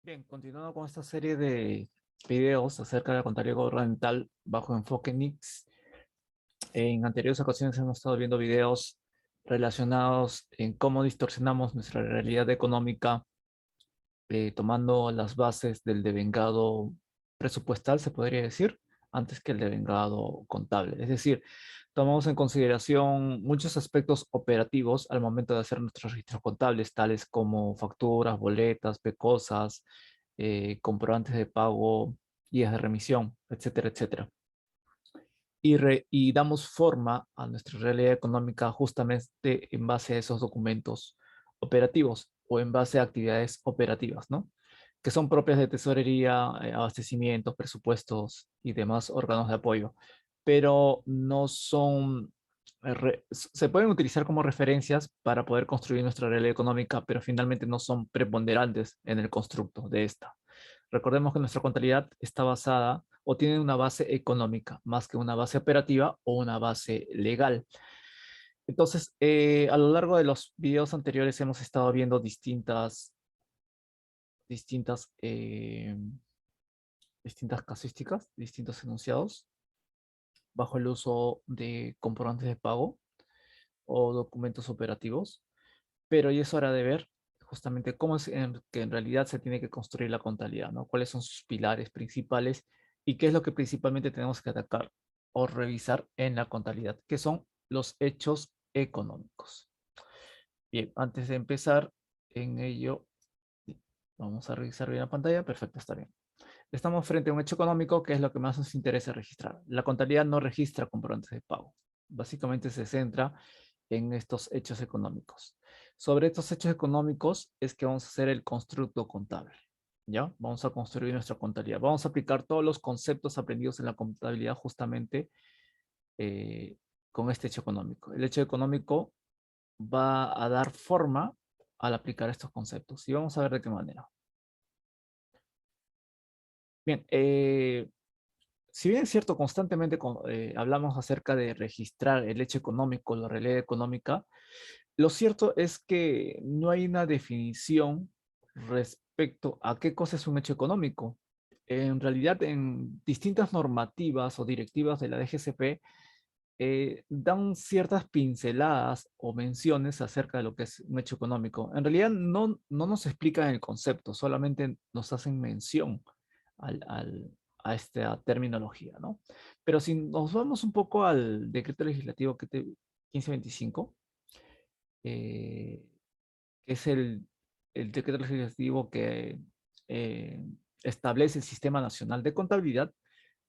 Bien, continuando con esta serie de videos acerca de la contabilidad gubernamental bajo enfoque NICS, en anteriores ocasiones hemos estado viendo videos relacionados en cómo distorsionamos nuestra realidad económica, tomando las bases del devengado presupuestal, se podría decir, antes que el devengado contable. Es decir, tomamos en consideración muchos aspectos operativos al momento de hacer nuestros registros contables, tales como facturas, boletas, PECOSAS, comprobantes de pago, guías de remisión, etcétera, etcétera. Y damos forma a nuestra realidad económica justamente en base a esos documentos operativos o en base a actividades operativas, ¿no? Que son propias de tesorería, abastecimientos, presupuestos y demás órganos de apoyo, pero no son, se pueden utilizar como referencias para poder construir nuestra realidad económica, pero finalmente no son preponderantes en el constructo de esta. Recordemos que nuestra contabilidad está basada o tiene una base económica más que una base operativa o una base legal. Entonces, a lo largo de los videos anteriores hemos estado viendo distintas, distintas casuísticas, distintos enunciados bajo el uso de comprobantes de pago o documentos operativos, pero ya es hora de ver justamente cómo es que en realidad se tiene que construir la contabilidad, ¿no? Cuáles son sus pilares principales y qué es lo que principalmente tenemos que atacar o revisar en la contabilidad, que son los hechos económicos. Bien, antes de empezar en ello, vamos a revisar bien la pantalla. Perfecto, está bien. Estamos frente a un hecho económico que es lo que más nos interesa registrar. La contabilidad no registra comprobantes de pago. Básicamente se centra en estos hechos económicos. Sobre estos hechos económicos es que vamos a hacer el constructo contable. ¿Ya? Vamos a construir nuestra contabilidad. Vamos a aplicar todos los conceptos aprendidos en la contabilidad justamente eh, con este hecho económico. El hecho económico va a dar forma al aplicar estos conceptos. Y vamos a ver de qué manera. Bien, si bien es cierto, constantemente hablamos acerca de registrar el hecho económico, la realidad económica, lo cierto es que no hay una definición respecto a qué cosa es un hecho económico. En realidad, en distintas normativas o directivas de la DGCP, dan ciertas pinceladas o menciones acerca de lo que es un hecho económico. En realidad no nos explican el concepto, solamente nos hacen mención a esta terminología, ¿no? Pero si nos vamos un poco al decreto legislativo 1525, que es el decreto legislativo que eh, establece el Sistema Nacional de Contabilidad,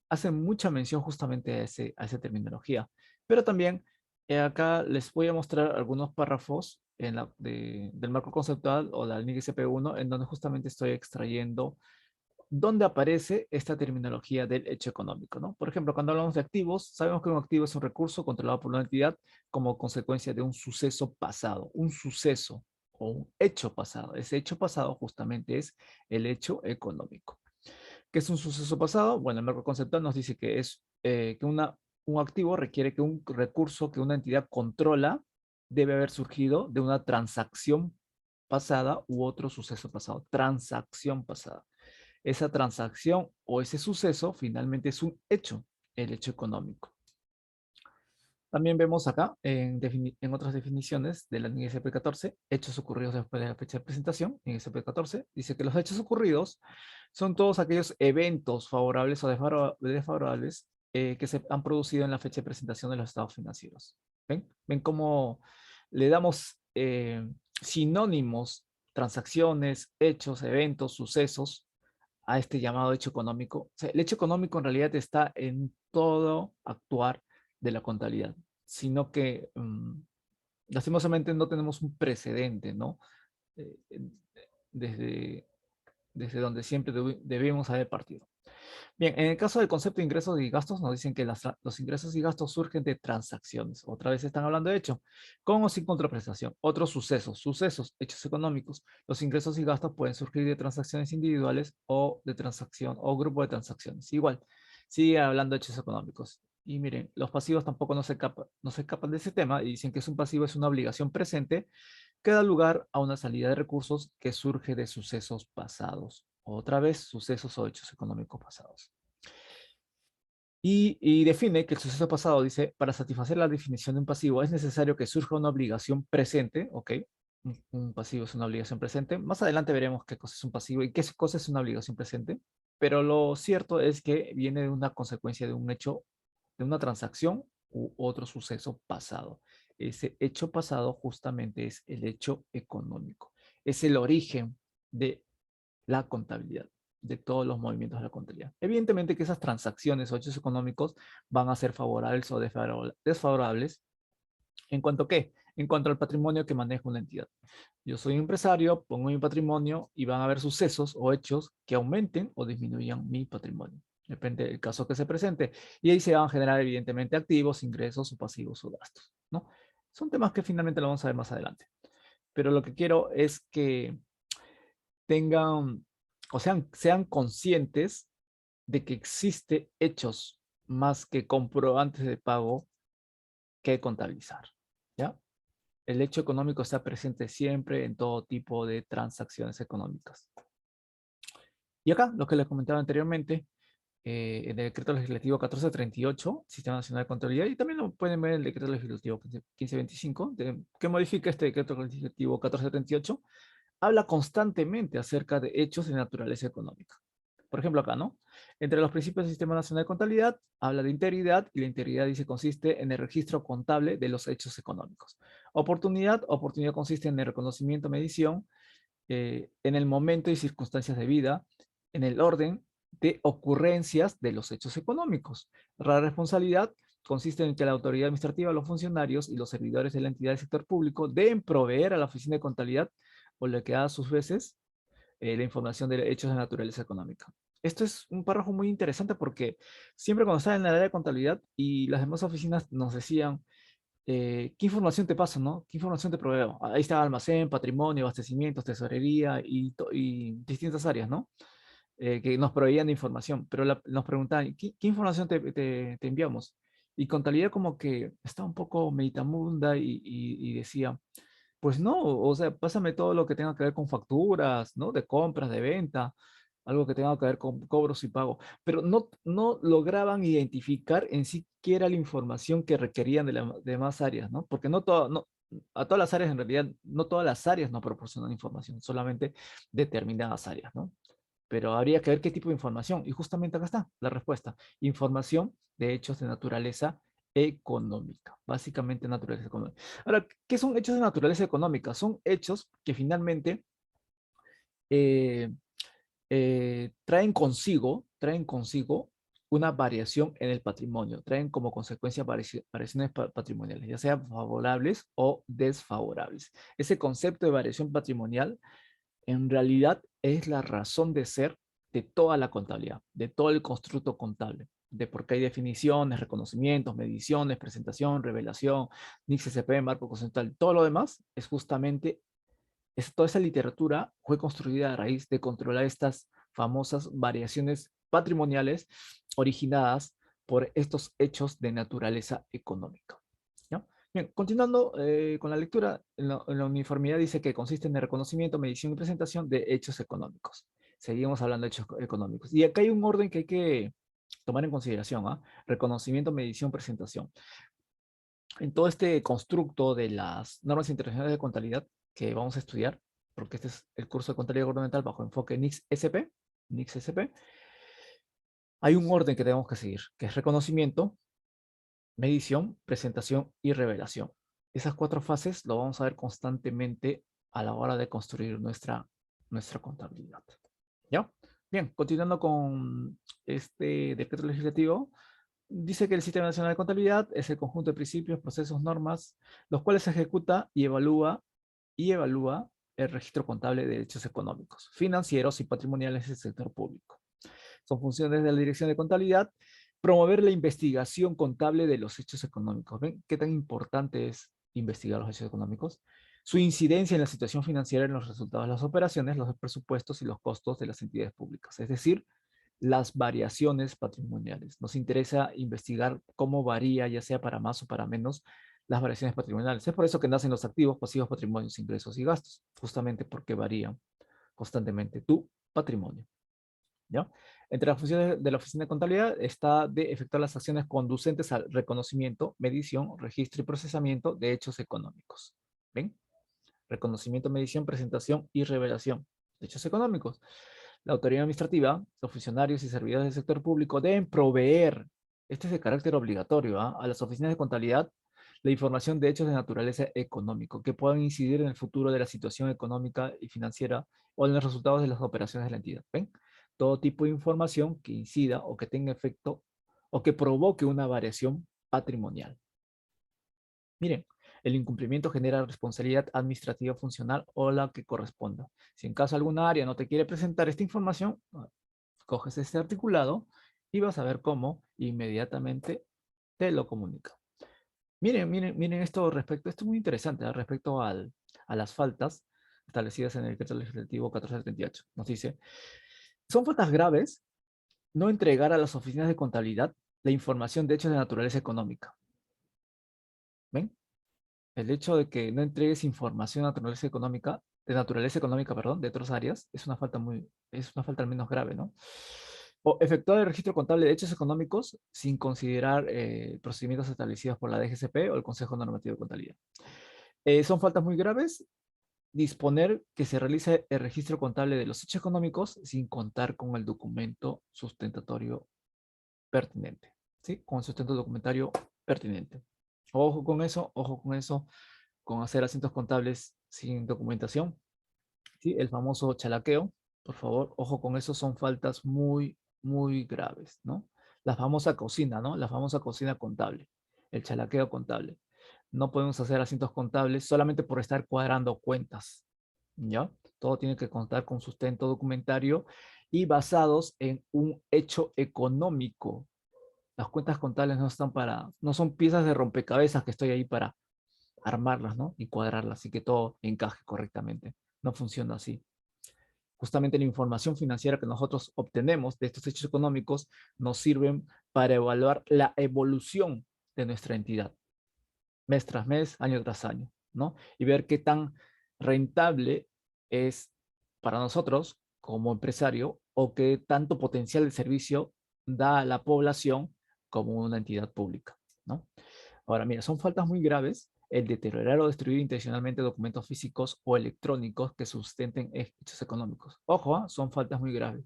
hace mucha mención justamente a esa terminología. Pero también acá les voy a mostrar algunos párrafos del marco conceptual o la línea ICP1 en donde justamente estoy extrayendo dónde aparece esta terminología del hecho económico, ¿no? Por ejemplo, cuando hablamos de activos, sabemos que un activo es un recurso controlado por una entidad como consecuencia de un suceso pasado, un suceso o un hecho pasado. Ese hecho pasado justamente es el hecho económico. ¿Qué es un suceso pasado? Bueno, el marco conceptual nos dice que es que un activo requiere que un recurso que una entidad controla debe haber surgido de una transacción pasada u otro suceso pasado. Transacción pasada. Esa transacción o ese suceso finalmente es un hecho, el hecho económico. También vemos acá en otras definiciones de la NISP 14, hechos ocurridos después de la fecha de presentación. En NISP 14 dice que los hechos ocurridos son todos aquellos eventos favorables o desfavorables que se han producido en la fecha de presentación de los estados financieros. ¿Ven? ¿Ven cómo le damos sinónimos, transacciones, hechos, eventos, sucesos a este llamado hecho económico? O sea, el hecho económico en realidad está en todo actuar de la contabilidad, sino que lastimosamente no tenemos un precedente, ¿no? Eh, desde, desde donde siempre debemos haber partido. Bien, en el caso del concepto de ingresos y gastos, nos dicen que los ingresos y gastos surgen de transacciones. Otra vez están hablando de hecho, con o sin contraprestación. Otros sucesos, hechos económicos. Los ingresos y gastos pueden surgir de transacciones individuales o de transacción o grupo de transacciones. Igual, sigue hablando de hechos económicos. Y miren, los pasivos tampoco no se escapan de ese tema y dicen que un pasivo es una obligación presente que da lugar a una salida de recursos que surge de sucesos pasados Otra vez, sucesos o hechos económicos pasados. Y define que el suceso pasado dice, para satisfacer la definición de un pasivo es necesario que surja una obligación presente, ¿ok? Un pasivo es una obligación presente. Más adelante veremos qué cosa es un pasivo y qué cosa es una obligación presente, pero lo cierto es que viene de una consecuencia de un hecho, de una transacción u otro suceso pasado. Ese hecho pasado justamente es el hecho económico. Es el origen de la contabilidad, de todos los movimientos de la contabilidad. Evidentemente que esas transacciones o hechos económicos van a ser favorables o desfavorables. ¿En cuanto a qué? En cuanto al patrimonio que maneja una entidad. Yo soy un empresario, pongo mi patrimonio y van a haber sucesos o hechos que aumenten o disminuyan mi patrimonio. Depende del caso que se presente. Y ahí se van a generar evidentemente activos, ingresos o pasivos o gastos, ¿no? Son temas que finalmente lo vamos a ver más adelante. Pero lo que quiero es que tengan, o sean conscientes de que existe hechos más que comprobantes de pago que contabilizar, ¿ya? El hecho económico está presente siempre en todo tipo de transacciones económicas. Y acá, lo que les comentaba anteriormente, en el decreto legislativo 1438, Sistema Nacional de Contabilidad, y también lo pueden ver en el decreto legislativo 1525, que modifica este decreto legislativo 1438, habla constantemente acerca de hechos de naturaleza económica. Por ejemplo, acá, ¿no? Entre los principios del Sistema Nacional de Contabilidad, habla de integridad, y la integridad dice consiste en el registro contable de los hechos económicos. Oportunidad consiste en el reconocimiento, medición, en el momento y circunstancias de vida, en el orden de ocurrencias de los hechos económicos. La responsabilidad consiste en que la autoridad administrativa, los funcionarios y los servidores de la entidad del sector público deben proveer a la oficina de contabilidad o lo que a sus veces la información de hechos de naturaleza económica. Esto es un párrafo muy interesante porque siempre cuando estaba en el área de contabilidad y las demás oficinas nos decían, ¿qué información te paso, no? ¿Qué información te proveo? Ahí está almacén, patrimonio, abastecimientos, tesorería y distintas áreas, ¿no? Que nos proveían de información, pero nos preguntaban, ¿qué información te enviamos? Y contabilidad como que está un poco meditamunda y decía, pues no, o sea, pásame todo lo que tenga que ver con facturas, ¿no? De compras, de venta, algo que tenga que ver con cobros y pago, pero no lograban identificar en siquiera la información que requerían de las demás áreas, ¿no? Porque a todas las áreas en realidad, no todas las áreas nos proporcionan información, solamente determinadas áreas, ¿no? Pero habría que ver qué tipo de información. Y justamente acá está la respuesta. Información de hechos de naturaleza económica. Básicamente naturaleza económica. Ahora, ¿qué son hechos de naturaleza económica? Son hechos que finalmente eh, traen consigo una variación en el patrimonio, traen como consecuencia variaciones patrimoniales, ya sean favorables o desfavorables. Ese concepto de variación patrimonial en realidad es la razón de ser de toda la contabilidad, de todo el constructo contable, de por qué hay definiciones, reconocimientos, mediciones, presentación, revelación, NICS SP, marco conceptual, todo lo demás es justamente, toda esa literatura fue construida a raíz de controlar estas famosas variaciones patrimoniales originadas por estos hechos de naturaleza económica. ¿Ya? Bien, continuando con la lectura, en la uniformidad dice que consiste en el reconocimiento, medición y presentación de hechos económicos. Seguimos hablando de hechos económicos. Y acá hay un orden que hay que tomar en consideración. ¿Ah? Reconocimiento, medición, presentación. En todo este constructo de las normas internacionales de contabilidad que vamos a estudiar, porque este es el curso de contabilidad gubernamental bajo enfoque NICS-SP, hay un orden que tenemos que seguir, que es reconocimiento, medición, presentación y revelación. Esas cuatro fases lo vamos a ver constantemente a la hora de construir nuestra contabilidad. ¿Ya? Bien, continuando con este decreto legislativo, dice que el Sistema Nacional de Contabilidad es el conjunto de principios, procesos, normas, los cuales se ejecuta y evalúa el registro contable de hechos económicos, financieros y patrimoniales del sector público. Son funciones de la Dirección de Contabilidad promover la investigación contable de los hechos económicos. ¿Ven qué tan importante es investigar los hechos económicos? Su incidencia en la situación financiera, en los resultados de las operaciones, los presupuestos y los costos de las entidades públicas. Es decir, las variaciones patrimoniales. Nos interesa investigar cómo varía, ya sea para más o para menos, las variaciones patrimoniales. Es por eso que nacen los activos, pasivos, patrimonios, ingresos y gastos, justamente porque varían constantemente. Tú patrimonio. ¿Ya? Entre las funciones de la Oficina de Contabilidad está de efectuar las acciones conducentes al reconocimiento, medición, registro y procesamiento de hechos económicos. ¿Ven? Reconocimiento, medición, presentación y revelación de hechos económicos. La autoridad administrativa, los funcionarios y servidores del sector público deben proveer, este es de carácter obligatorio, a las oficinas de contabilidad la información de hechos de naturaleza económico que puedan incidir en el futuro de la situación económica y financiera o en los resultados de las operaciones de la entidad. ¿Ven? Todo tipo de información que incida o que tenga efecto o que provoque una variación patrimonial. Miren, el incumplimiento genera responsabilidad administrativa funcional o la que corresponda. Si en caso alguna área no te quiere presentar esta información, coges este articulado y vas a ver cómo inmediatamente te lo comunica. Miren esto es muy interesante, ¿eh? Respecto a las faltas establecidas en el decreto legislativo 1478. Nos dice, son faltas graves no entregar a las oficinas de contabilidad la información de hechos de naturaleza económica. ¿Ven? El hecho de que no entregues información de naturaleza económica, perdón, de otras áreas, es una falta al menos grave, ¿no? O efectuar el registro contable de hechos económicos sin considerar procedimientos establecidos por la DGCP o el Consejo Normativo de Contabilidad. Son faltas muy graves disponer que se realice el registro contable de los hechos económicos sin contar con el documento sustentatorio pertinente, ¿sí? Con el sustento documentario pertinente. Ojo con eso, con hacer asientos contables sin documentación, ¿sí? El famoso chalaqueo, por favor, ojo con eso, son faltas muy, muy graves, ¿no? La famosa cocina, ¿no? La famosa cocina contable, el chalaqueo contable. No podemos hacer asientos contables solamente por estar cuadrando cuentas, ¿ya? Todo tiene que contar con sustento documentario y basados en un hecho económico. Las cuentas contables no son piezas de rompecabezas que estoy ahí para armarlas, ¿no? Y cuadrarlas y que todo encaje correctamente. No funciona así. Justamente la información financiera que nosotros obtenemos de estos hechos económicos nos sirven para evaluar la evolución de nuestra entidad, mes tras mes, año tras año, ¿no? Y ver qué tan rentable es para nosotros como empresario o qué tanto potencial de servicio da a la población como una entidad pública, ¿no? Ahora, mira, son faltas muy graves el deteriorar o destruir intencionalmente documentos físicos o electrónicos que sustenten hechos económicos. Ojo, son faltas muy graves.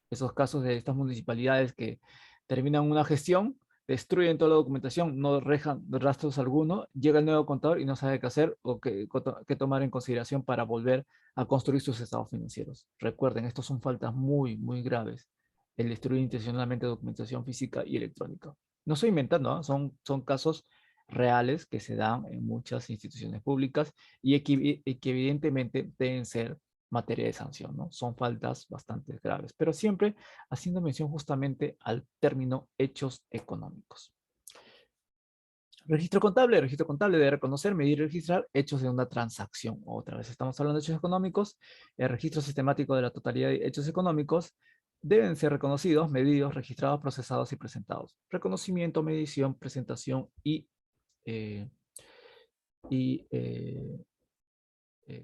Esos casos de estas municipalidades que terminan una gestión, destruyen toda la documentación, no dejan rastros alguno, llega el nuevo contador y no sabe qué hacer o qué tomar en consideración para volver a construir sus estados financieros. Recuerden, estos son faltas muy, muy graves. El destruir intencionalmente documentación física y electrónica. No estoy inventando, ¿eh? Son casos reales que se dan en muchas instituciones públicas y que evidentemente deben ser materia de sanción, ¿no? Son faltas bastante graves, pero siempre haciendo mención justamente al término hechos económicos. Registro contable debe reconocer, medir y registrar hechos de una transacción. Otra vez estamos hablando de hechos económicos. El registro sistemático de la totalidad de hechos económicos deben ser reconocidos, medidos, registrados, procesados y presentados. Reconocimiento, medición, presentación eh, y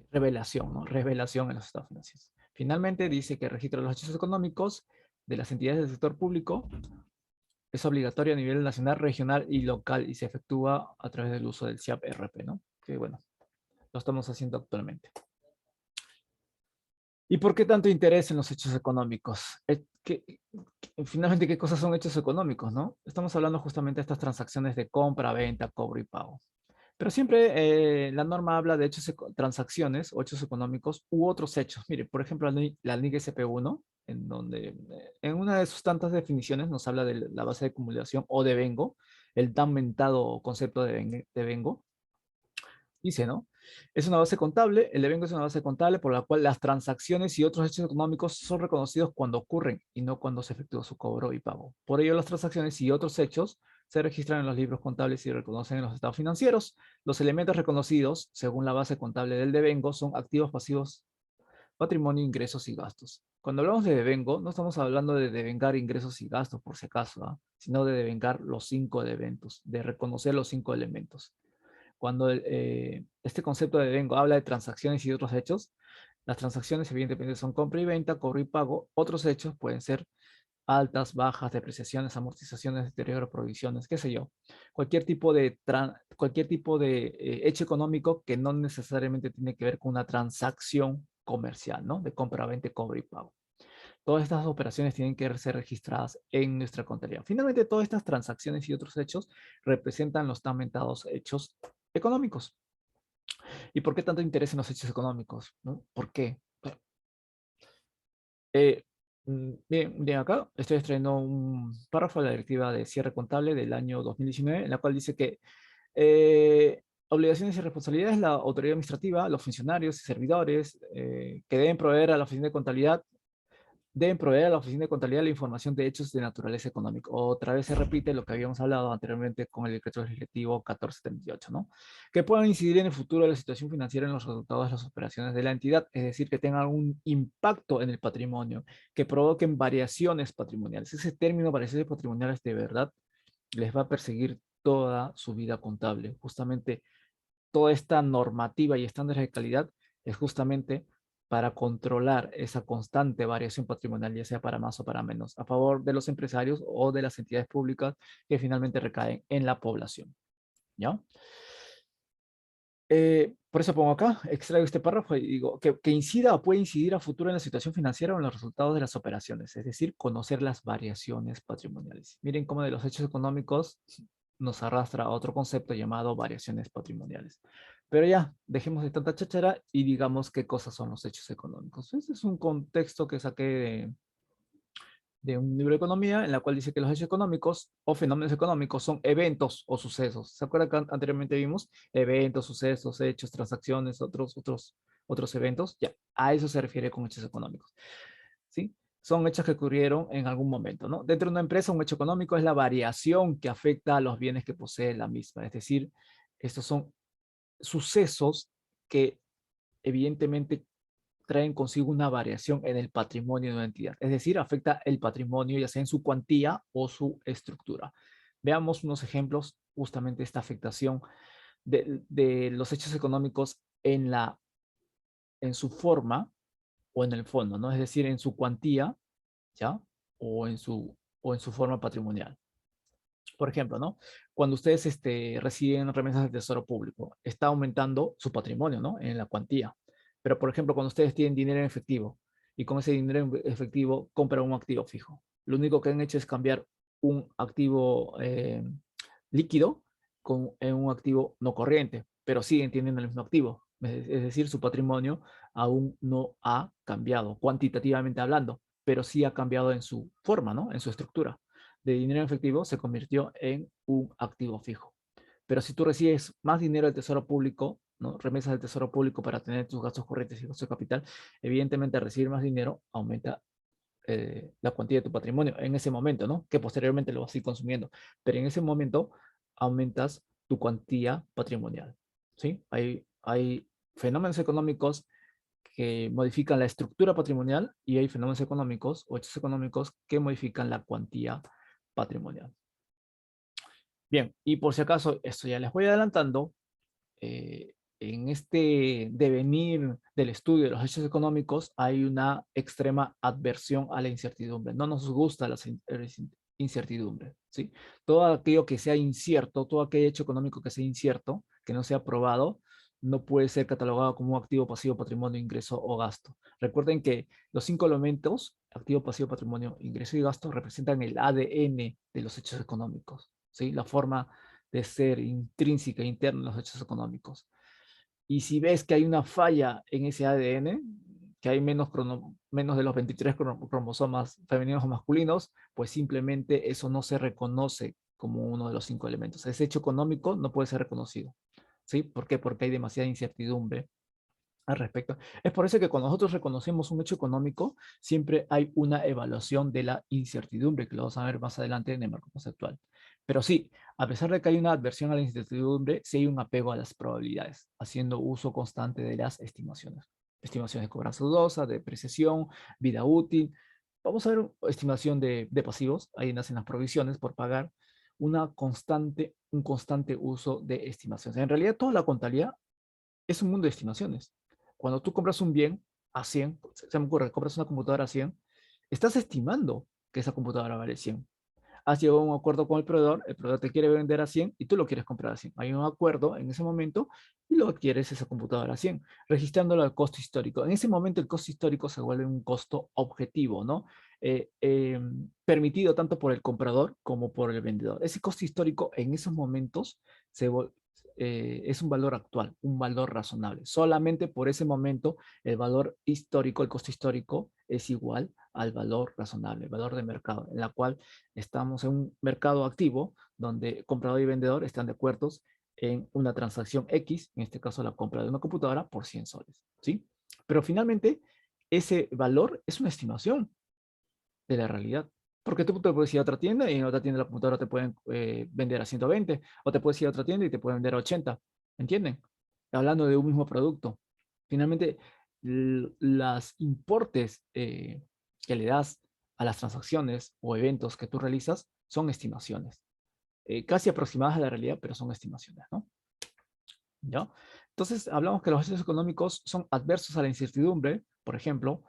revelación, ¿no? Revelación en los estados financieros. Finalmente, dice que el registro de los hechos económicos de las entidades del sector público es obligatorio a nivel nacional, regional y local y se efectúa a través del uso del SIAP-RP, ¿no? Que bueno, lo estamos haciendo actualmente. ¿Y por qué tanto interés en los hechos económicos? Finalmente, ¿qué cosas son hechos económicos, no? Estamos hablando justamente de estas transacciones de compra, venta, cobro y pago. Pero siempre la norma habla de transacciones o hechos económicos u otros hechos. Mire, por ejemplo, la NIC SP1, en donde en una de sus tantas definiciones nos habla de la base de acumulación o de vengo, el tan mentado concepto de vengo. Dice, ¿no? Es una base contable, el devengo es una base contable por la cual las transacciones y otros hechos económicos son reconocidos cuando ocurren y no cuando se efectúa su cobro y pago. Por ello, las transacciones y otros hechos se registran en los libros contables y reconocen en los estados financieros. Los elementos reconocidos, según la base contable del devengo, son activos, pasivos, patrimonio, ingresos y gastos. Cuando hablamos de devengo, no estamos hablando de devengar ingresos y gastos, por si acaso, ¿ah? Sino de devengar los 5 eventos, de reconocer los 5 elementos. Cuando este concepto de devengo habla de transacciones y otros hechos, Las transacciones evidentemente son compra y venta, cobro y pago. Otros hechos pueden ser altas, bajas, depreciaciones, amortizaciones, deterioro, provisiones, qué sé yo. Cualquier tipo de hecho económico que no necesariamente tiene que ver con una transacción comercial, ¿no? De compra, venta, cobro y pago. Todas estas operaciones tienen que ser registradas en nuestra contabilidad. Finalmente, todas estas transacciones y otros hechos representan los tan mentados hechos económicos. ¿Y por qué tanto interés en los hechos económicos? ¿No? ¿Por qué? Eh, bien, acá estoy extrayendo un párrafo de la directiva de cierre contable del año 2019, en la cual dice que obligaciones y responsabilidades, la autoridad administrativa, los funcionarios y servidores que deben proveer a la Oficina de Contabilidad la información de hechos de naturaleza económica. Otra vez se repite lo que habíamos hablado anteriormente con el decreto legislativo 1478, ¿no? Que puedan incidir en el futuro de la situación financiera en los resultados de las operaciones de la entidad, es decir, que tengan un impacto en el patrimonio, que provoquen variaciones patrimoniales. Ese término, variaciones patrimoniales, de verdad les va a perseguir toda su vida contable. Justamente toda esta normativa y estándares de calidad es justamente para controlar esa constante variación patrimonial, ya sea para más o para menos, a favor de los empresarios o de las entidades públicas que finalmente recaen en la población. ¿Ya? Por eso pongo acá, extraigo este párrafo y digo que incida o puede incidir a futuro en la situación financiera o en los resultados de las operaciones, es decir, conocer las variaciones patrimoniales. Miren cómo de los hechos económicos nos arrastra a otro concepto llamado variaciones patrimoniales. Pero ya, dejemos de tanta cháchara y digamos qué cosas son los hechos económicos. Este es un contexto que saqué de un libro de economía en la cual dice que los hechos económicos o fenómenos económicos son eventos o sucesos. ¿Se acuerdan que anteriormente vimos eventos, sucesos, hechos, transacciones, otros eventos? Ya, a eso se refiere con hechos económicos. ¿Sí? Son hechos que ocurrieron en algún momento, ¿no? Dentro de una empresa, un hecho económico es la variación que afecta a los bienes que posee la misma. Es decir, estos son sucesos que evidentemente traen consigo una variación en el patrimonio de una entidad. Es decir, afecta el patrimonio ya sea en su cuantía o su estructura. Veamos unos ejemplos justamente de esta afectación de los hechos económicos en su forma o en el fondo, ¿no? Es decir, en su cuantía, ¿ya? O en su forma patrimonial. Por ejemplo, ¿no? Cuando ustedes reciben remesas del Tesoro Público, está aumentando su patrimonio, ¿no? En la cuantía. Pero, por ejemplo, cuando ustedes tienen dinero en efectivo y con ese dinero en efectivo compran un activo fijo, lo único que han hecho es cambiar un activo líquido en un activo no corriente, pero siguen teniendo el mismo activo. Es decir, su patrimonio aún no ha cambiado, cuantitativamente hablando, pero sí ha cambiado en su forma, ¿no? En su estructura de dinero en efectivo se convirtió en un activo fijo. Pero si tú recibes más dinero del Tesoro Público, ¿no? Remesas del Tesoro Público para tener tus gastos corrientes y gastos de capital, evidentemente al recibir más dinero aumenta la cuantía de tu patrimonio en ese momento, ¿no? Que posteriormente lo vas a ir consumiendo. Pero en ese momento aumentas tu cuantía patrimonial, ¿sí? Hay fenómenos económicos que modifican la estructura patrimonial y hay fenómenos económicos o hechos económicos que modifican la cuantía patrimonial. Bien, y por si acaso, esto ya les voy adelantando, en este devenir del estudio de los hechos económicos hay una extrema adversión a la incertidumbre. No nos gusta la incertidumbre, ¿sí? Todo aquello que sea incierto, todo aquel hecho económico que sea incierto, que no sea probado, no puede ser catalogado como un activo, pasivo, patrimonio, ingreso o gasto. Recuerden que los 5 elementos, activo, pasivo, patrimonio, ingreso y gasto, representan el ADN de los hechos económicos, ¿sí? La forma de ser intrínseca, interna de los hechos económicos. Y si ves que hay una falla en ese ADN, que hay menos de los 23 cromosomas femeninos o masculinos, pues simplemente eso no se reconoce como uno de los 5 elementos. Ese hecho económico no puede ser reconocido. ¿Sí? ¿Por qué? Porque hay demasiada incertidumbre al respecto. Es por eso que cuando nosotros reconocemos un hecho económico, siempre hay una evaluación de la incertidumbre, que lo vamos a ver más adelante en el marco conceptual. Pero sí, a pesar de que hay una adversión a la incertidumbre, sí hay un apego a las probabilidades, haciendo uso constante de las estimaciones. Estimaciones de cobranza dudosa, depreciación, vida útil. Vamos a ver estimación de pasivos, ahí nacen las provisiones por pagar, un constante uso de estimaciones. En realidad, toda la contabilidad es un mundo de estimaciones. Cuando tú compras un bien, a 100, se me ocurre, compras una computadora a 100, estás estimando que esa computadora vale 100. Has llegado a un acuerdo con el proveedor te quiere vender a 100 y tú lo quieres comprar a 100. Hay un acuerdo en ese momento y lo adquieres esa computadora a 100, registrándolo al costo histórico. En ese momento el costo histórico se vuelve un costo objetivo, ¿no? Permitido tanto por el comprador como por el vendedor. Ese costo histórico en esos momentos se, es un valor actual, un valor razonable. Solamente por ese momento el valor histórico, el costo histórico es igual al valor razonable, el valor de mercado, en la cual estamos en un mercado activo donde comprador y vendedor están de acuerdo en una transacción X, en este caso la compra de una computadora por 100 soles, ¿sí? Pero finalmente ese valor es una estimación de la realidad. Porque tú te puedes ir a otra tienda y en otra tienda la computadora te pueden vender a 120, o te puedes ir a otra tienda y te pueden vender a 80, ¿entienden? Hablando de un mismo producto. Finalmente, las importes que le das a las transacciones o eventos que tú realizas son estimaciones. Casi aproximadas a la realidad, pero son estimaciones, ¿no? ¿Ya? Entonces, hablamos que los hechos económicos son adversos a la incertidumbre, por ejemplo,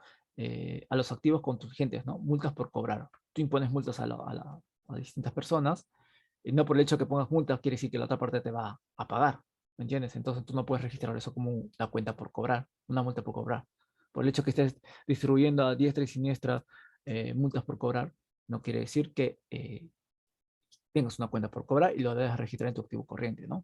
a los activos contingentes, ¿no? Multas por cobrar. Tú impones multas a distintas personas, y no por el hecho de que pongas multas quiere decir que la otra parte te va a pagar, ¿me entiendes? Entonces tú no puedes registrar eso como una cuenta por cobrar, una multa por cobrar. Por el hecho de que estés distribuyendo a diestra y siniestra multas por cobrar, no quiere decir que tengas una cuenta por cobrar y lo debes registrar en tu activo corriente, ¿no?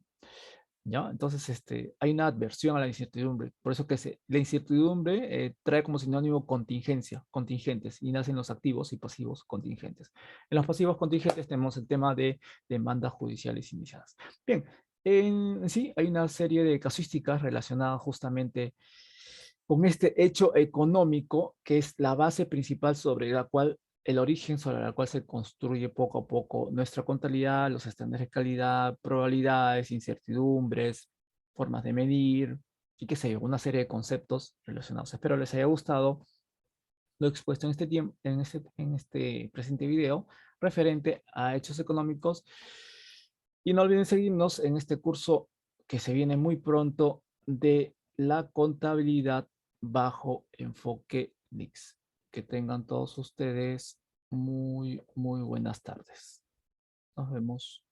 ¿Ya? Entonces, hay una adversión a la incertidumbre. Por eso que la incertidumbre trae como sinónimo contingencia, contingentes, y nacen los activos y pasivos contingentes. En los pasivos contingentes tenemos el tema de demandas judiciales iniciadas. Bien, en sí hay una serie de casuísticas relacionadas justamente con este hecho económico, que es la base principal sobre la cual el origen sobre la cual se construye poco a poco nuestra contabilidad, los estándares de calidad, probabilidades, incertidumbres, formas de medir y qué sé yo, una serie de conceptos relacionados. Espero les haya gustado lo expuesto en este tiempo, en este presente video referente a hechos económicos. Y no olviden seguirnos en este curso que se viene muy pronto de la contabilidad bajo enfoque NICS. Que tengan todos ustedes muy buenas tardes. Nos vemos.